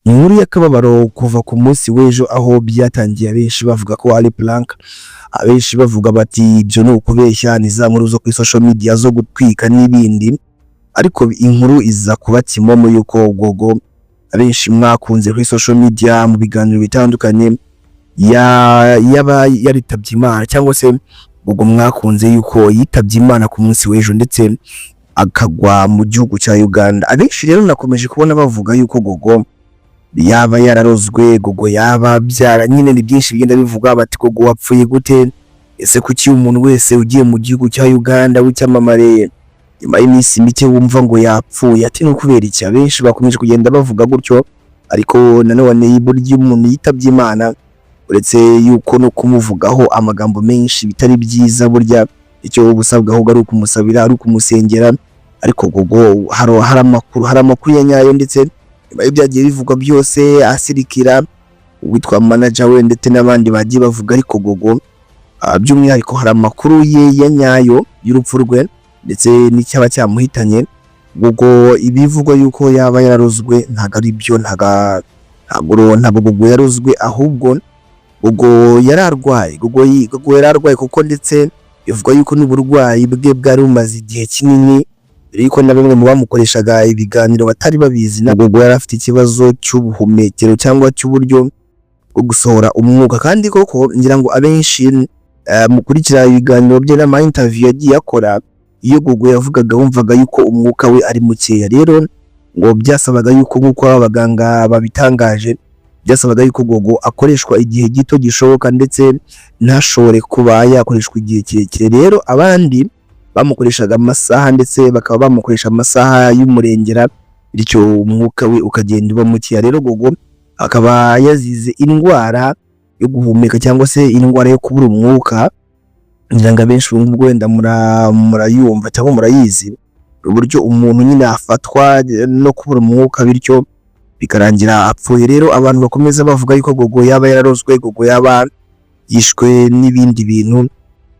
inkuru y'akababaro kuva ku munsi w'ejo aho byatangiye abenshi bavuga ko ari prank, abenshi bavuga bati ibyo ni ukubeshya ni za nkuru zo kuri social media zo gutwika n'ibindi, ariko inkuru iza kuba kimomo yuko Gogo abenshi mwakunze kuri social media mu biganiro bitandukanye yaba yaritabye Imana, cyangwa se Gogo mwakunze yuko yitabye Imana ku munsi w'ejo ndetse akagwa mu gihugu cya Uganda. Abenshi rero nakomeje kubona bavuga yuko Gogo yaba yararozwe, Gogo yaba byara, nyine ni byinshi bigenda bivuga bati Gogo wapfuye gute, ese kuki umuntu wese ugiye mu gihugu cya Uganda w'icyamamare nyuma y'iminsi mike wumva ngo yapfuye, ati no kubera iki? Abenshi bakomeje kugenda bavuga gutyo, ariko nanone burya umuntu yitabye Imana uretse yuko no kumuvugaho amagambo menshi bitari byiza, burya icyo ubusabwa ahubwo ari ukumusabira, ari ukumusengera. Ariko Gogo hari amakuru ya nyayo, ndetse ibyagiye bivugwa byose asirikira witwa manager we ndetse n'abandi bagiye bavuga, ariko Gogo by'umwihariko hari amakuru ye ya nyayo y'urupfu rwe ndetse n'icyaba cyamuhitanye. Gogo ibivugwa yuko yaba yararozwe ntago ari byo, ntabwo Gogo yarozwe, ahubwo Gogo yararwaye. Gogo yararwaye kuko ndetse bivugwa yuko n'uburwayi bwe bwari bumaze igihe kinini, ariko na bamwe mu bamukoreshaga ibiganiro batari babizi na Gogo yari afite ikibazo cy'ubuhumekero cyangwa cy'uburyo bwo gusohora umwuka. Kandi koko ngira ngo abenshi mukurikira ibiganiro bye n'ama interview yagiye akora, iyo Gogo yavugaga wumvaga yuko umwuka we ari mukeya. Rero ngo byasabaga yuko nk'uko abaganga babitangaje, byasabaga yuko Gogo akoreshwa igihe gito gishoboka ndetse ntashobore kuba yakoreshwa igihe kirekire. Rero abandi bamukoreshaga amasaha ndetse bakaba bamukoresha amasaha y'umurengera, bityo umwuka we ukagenda uba mukeya. Rero Gogo akaba yazize indwara yo guhumeka cyangwa se indwara yo kubura umwuka. Ngira ngo abenshi ubwo wenda murayumva cyangwa murayizi, uburyo umuntu nyine afatwa no kubura umwuka bityo bikarangira apfuye. Rero abantu bakomeza bavuga yuko Gogo yaba yararozwe, Gogo yaba yishwe n'ibindi bintu.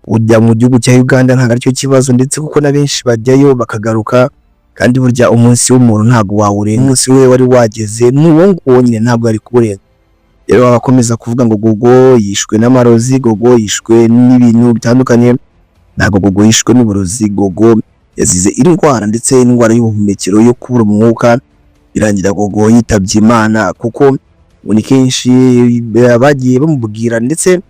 Ujya mu gihugu cya Uganda ntabwo aricyo kibazo, ndetse kuko na benshi bajyayo bakagaruka, kandi burya umunsi w'umuntu ntabwo wawurenga. Umunsi we wari wageze n'uwo nguwo nyine ntabwo ari kurenga. Rero abakomeza kuvuga ngo Gogo yishwe n'amarozi, Gogo yishwe n'ibintu bitandukanye, ntabwo Gogo yishwe n'uburozi. Gogo yazize indwara ndetse indwara y'ubuhumekero yo kubura umwuka, birangira Gogo yitabye Imana. Kuko ni kenshi bagiye bamubwira, ndetse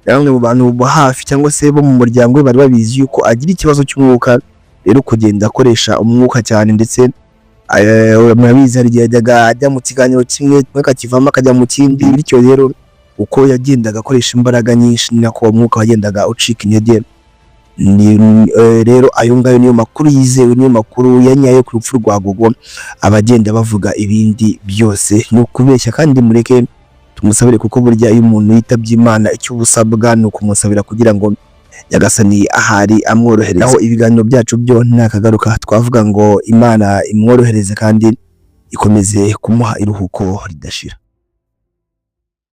bamwe mu bantu bo hafi cyangwa se bo mu muryango we bari babizi yuko agira ikibazo cy'umwuka, rero kugenda akoresha umwuka cyane. Ndetse murabizi hari igihe yajyaga ajya mu kiganiro kimwe akakivamo akajya mu kindi, bityo rero uko yagendaga akoresha imbaraga nyinshi ni nako umwuka wagendaga ucika intege. Rero ayo ngayo niyo makuru yizewe, niyo makuru ya nyayo ku rupfu rwa Gogo. Abagenda bavuga ibindi byose ni ukubeshya, kandi mureke tumusabire, kuko burya iyo umuntu yitabye Imana icyo ubusabwa ni ukumusabira kugira ngo Nyagasani ahari amworohereze. Naho ibiganiro byacu byo nakagaruka twavuga ngo Imana imworohereze kandi ikomeze kumuha iruhuko ridashira.